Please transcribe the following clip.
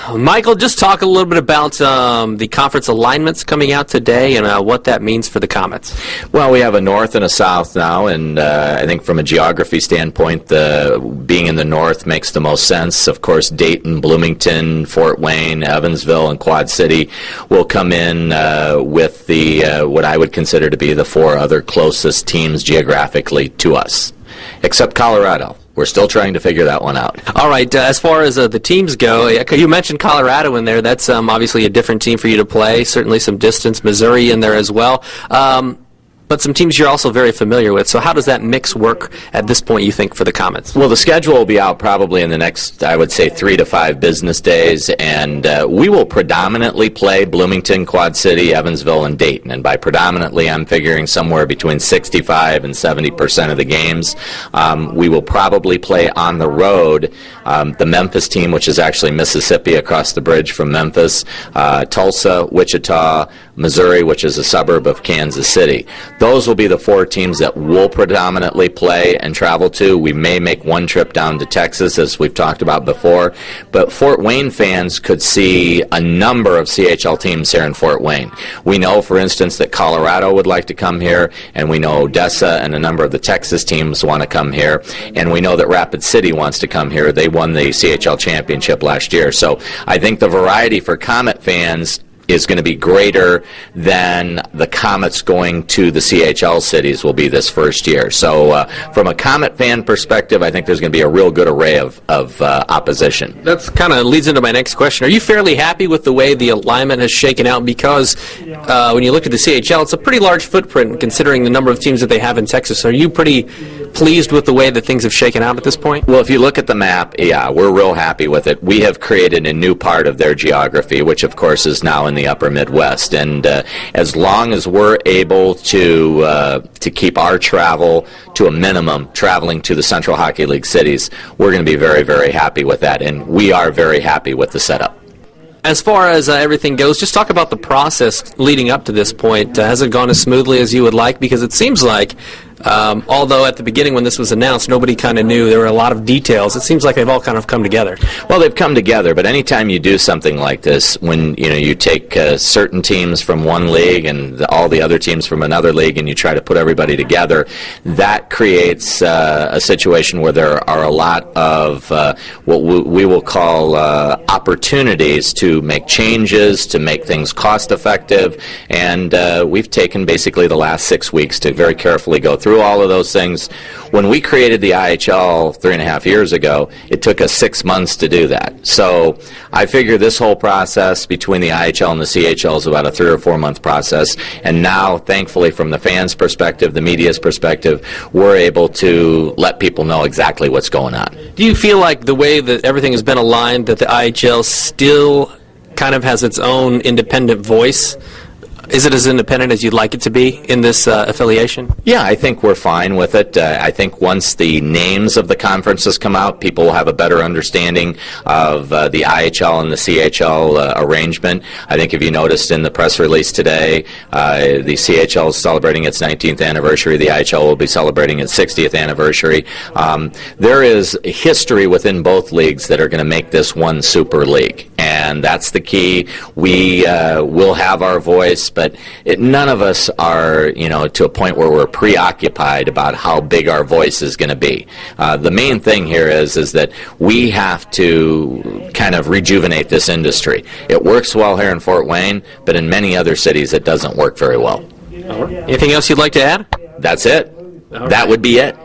Michael, just talk a little bit about the conference alignments coming out today and what that means for the Komets. Well, we have a north and a south now, and I think from a geography standpoint, being in the north makes the most sense. Of course, Dayton, Bloomington, Fort Wayne, Evansville, and Quad City will come in with the what I would consider to be the four other closest teams geographically to us, except Colorado. We're still trying to figure that one out. All right, as far as the teams go, you mentioned Colorado in there. That's obviously a different team for you to play, certainly some distance. Missouri in there as well. But some teams you're also very familiar with. So how does that mix work at this point, you think, for the Komets? Well, the schedule will be out probably in the next, I would say, 3 to 5 business days, and we will predominantly play Bloomington, Quad City, Evansville, and Dayton. And by predominantly, I'm figuring somewhere between 65 and 70% of the games. We will probably play on the road the Memphis team, which is actually Mississippi across the bridge from Memphis, Tulsa, Wichita, Missouri, which is a suburb of Kansas City. Those will be the 4 teams that we'll predominantly play and travel to. We may make one trip down to Texas, as we've talked about before, but Fort Wayne fans could see a number of CHL teams here in Fort Wayne. We know, for instance, that Colorado would like to come here, and we know Odessa and a number of the Texas teams want to come here, and we know that Rapid City wants to come here. They won the CHL championship last year. So I think the variety for Komet fans is going to be greater than the Komets going to the CHL cities will be this first year. So from a Komet fan perspective, I think there's going to be a real good array of opposition. That's kind of leads into my next question. Are you fairly happy with the way the alignment has shaken out? Because when you look at the CHL, it's a pretty large footprint considering the number of teams that they have in Texas. Are you pretty pleased with the way that things have shaken out at this point? Well, if you look at the map, yeah, we're real happy with it. We have created a new part of their geography, which of course is now in the upper Midwest, and as long as we're able to keep our travel to a minimum, traveling to the Central Hockey League cities, we're going to be very, very happy with that, and we are very happy with the setup. As far as everything goes, just talk about the process leading up to this point. Has it gone as smoothly as you would like? Because it seems like, although at the beginning when this was announced, nobody kind of knew, there were a lot of details, it seems like they've all kind of come together. Well, they've come together, but anytime you do something like this, when you take certain teams from one league and all the other teams from another league and you try to put everybody together, that creates a situation where there are a lot of what we will call opportunities to make changes, to make things cost effective, and we've taken basically the last 6 weeks to very carefully go through all of those things. When we created the IHL 3.5 years ago, it took us 6 months to do that. So I figure this whole process between the IHL and the CHL is about a 3 or 4 month process, and now thankfully from the fans' perspective, the media's perspective, we're able to let people know exactly what's going on. Do you feel like the way that everything has been aligned, that the IHL still kind of has its own independent voice? Is it as independent as you'd like it to be in this affiliation? Yeah, I think we're fine with it. I think once the names of the conferences come out, people will have a better understanding of the IHL and the CHL arrangement. I think if you noticed in the press release today, the CHL is celebrating its 19th anniversary. The IHL will be celebrating its 60th anniversary. There is history within both leagues that are going to make this one super league, and that's the key. We will have our voice, but none of us are, to a point where we're preoccupied about how big our voice is going to be. The main thing here is that we have to kind of rejuvenate this industry. It works well here in Fort Wayne, but in many other cities it doesn't work very well. All right. Anything else you'd like to add? That's it. That would be it.